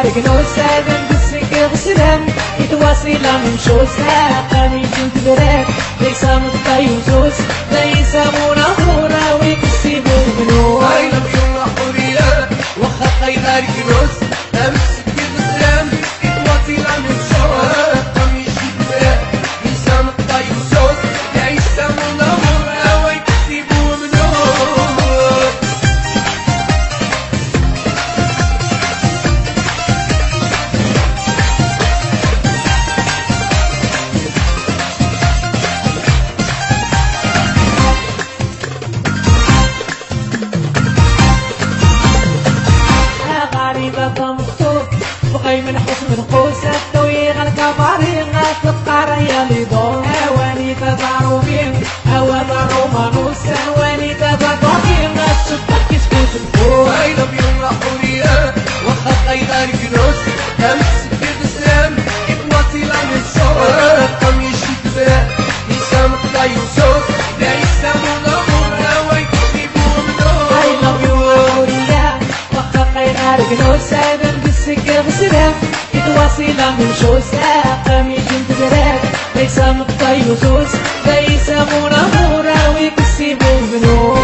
غارق نوساد ندسك غسلان يتواصل من شوسا قاني جنت براد ليس مطيوزوس ليس مناظورة ويكسبوا منو I love you حورية وخطي غارق نوس أمسك غسلان يتواصل من شوسا قاني جنت براد ليس مطيوزوس ليس مناظورة ويكسبوا منو بغي من حسن القوسة تويغ الكبارين تبقى ريالي دور اواني تزاروبين اوان رومانوسا اواني تزاروبين الشبك يسكوت الفور I love you حورية وخطي غارق نوس أمسك غسلان يتواصل من شوسا قاني جنت براد ليس مطيوزوس ليس مناظورة ويكسبوا منو I love you حورية وخطي غارق نوسا ندسك غسلان يتواصل من شوسا قامي جنت براد ليس مطيوزوس ليس مناظورة ويكسبوا منو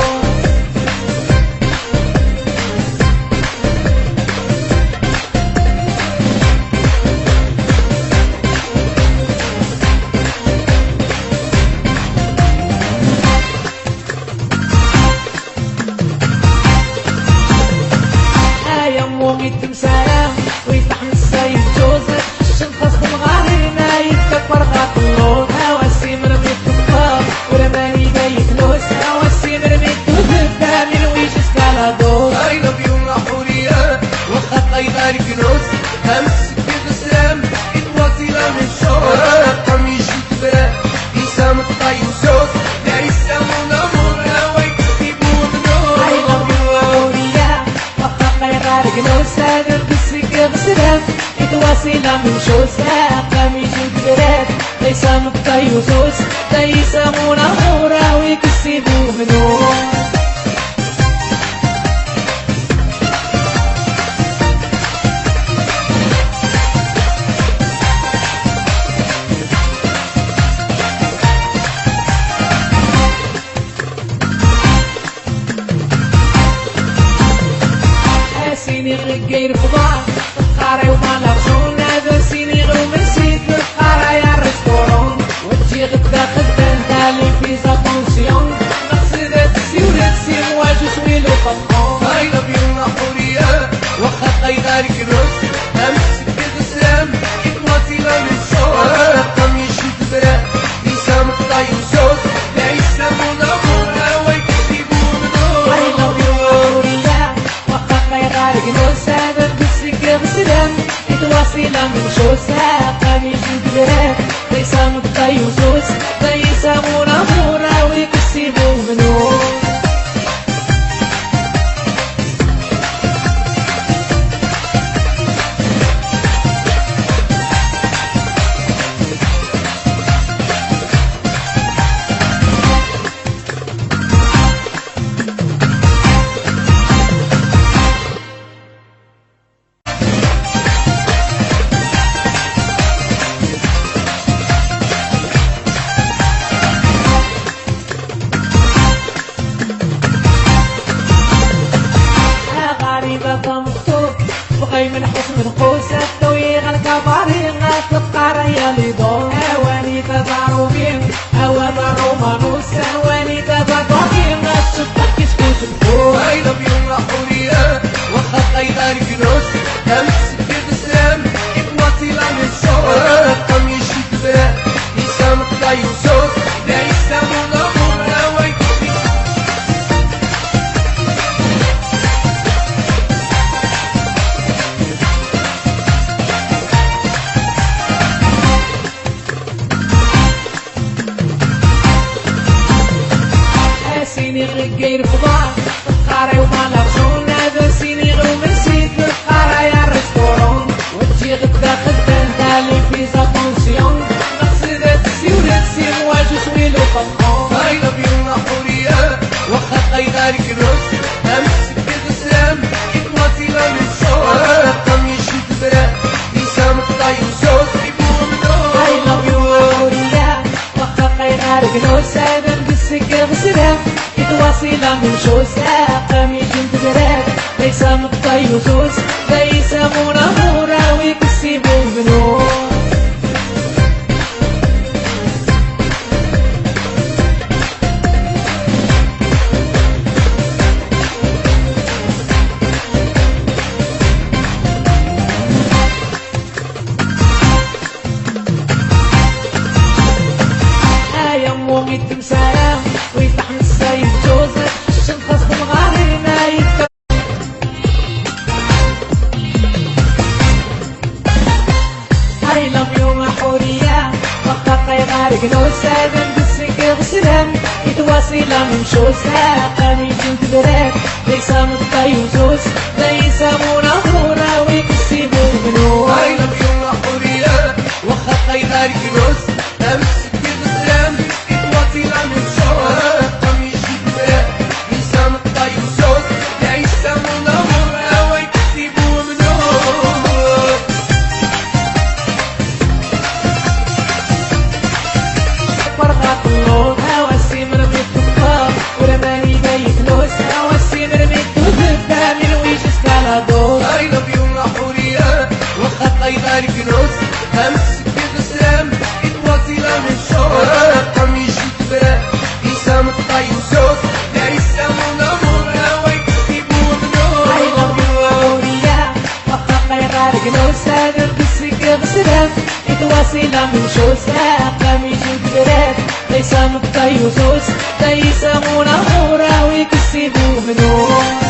التمساح ويفتح من السيد جوزك الشنخص مغارينا يتكبر غاطلون هواسي مرمي الطباب ورماني جاي فلوس هواسي مرمي الطباب من ويش اسكالادور I love you حورية وخطي غارق نوس أمسك غسلان يتواصل من شوسا قاني جنت براد ليس مطيوزوس ليس مناظورة ويكسبوا منو I love you حورية وخطي غارق نوسا ندسك غسلان يتواصل من شوسا قامي جنت براد ليس مطيوزوس ليس مناظورة ويكسبوا منو سيني غير فضاء قاري وما لغزون هذا سيني غير مسيت قاري يا الريستورون وتجي غدا خدام تالي في زابونسيون مقصدة السيولة تسير واجو سويلو فطرون I love you حورية وخطي غارق نوس أمسك غسلان يتواصل من شوسا قاني جنت براد ليس مطيوزوس ليس مناظورة ويكسبوا منو I love you حورية وخطي غارق نوسا ندسك غسلان يتواصل من شوسا قامي جنت براد ليس مطيوزوس ليس مناظورة ويكسبوا منو بغي من حسن القوسة تويغ الكبارين تبقى ريالي دور اواني تزاروبين اوان رومانوسا اواني تزاروبين الشبك يسكوت الفور I love you حورية وخطي غارق نوس أمسك غسلان يتواصل من شوسا قاني جنت براد ليس مطيوزوس ليس مناظورة ويكسبوا سيني غير فضاء قاري وما لغزون هذا سيني غير مسيت قاري يا الريستورون وتجي غدا خدام تالي في زابونسيون مقصدة السيولة تسير واجو سويلو فطرون I love you حورية وخطي غارق نوس أمسك غسلان يتواصل من شوسا قاني جنت براد غارق نوسا نمسك غسرة يتواصل من شوسا قميش تدرات ليس مطيوسوس ليس منامورا ويكسبوا بنور تمسايا ويفتح من السايب جوزك الشنخص بمغارينا هاي لم يوم حورية وقت غارق نوسا دمسك غسلان يتواصل من شوسا قميش تدرات ليس مطيوسوس ليس مناظورة ويكسبوا بنور هاي لم يوم حورية وقت غارق نوسا غارق نوس همسك بغسام يتواصل من شورا قميش تبرا يسام الطيوسوس ليس منامورا ويكسبوا بنور هاي غورية وقت غارق نوسا نلبسك غسام يتواصل من شوسا قميش تبرا ليس مطيوسوس ليس منامورا ويكسبوا بنور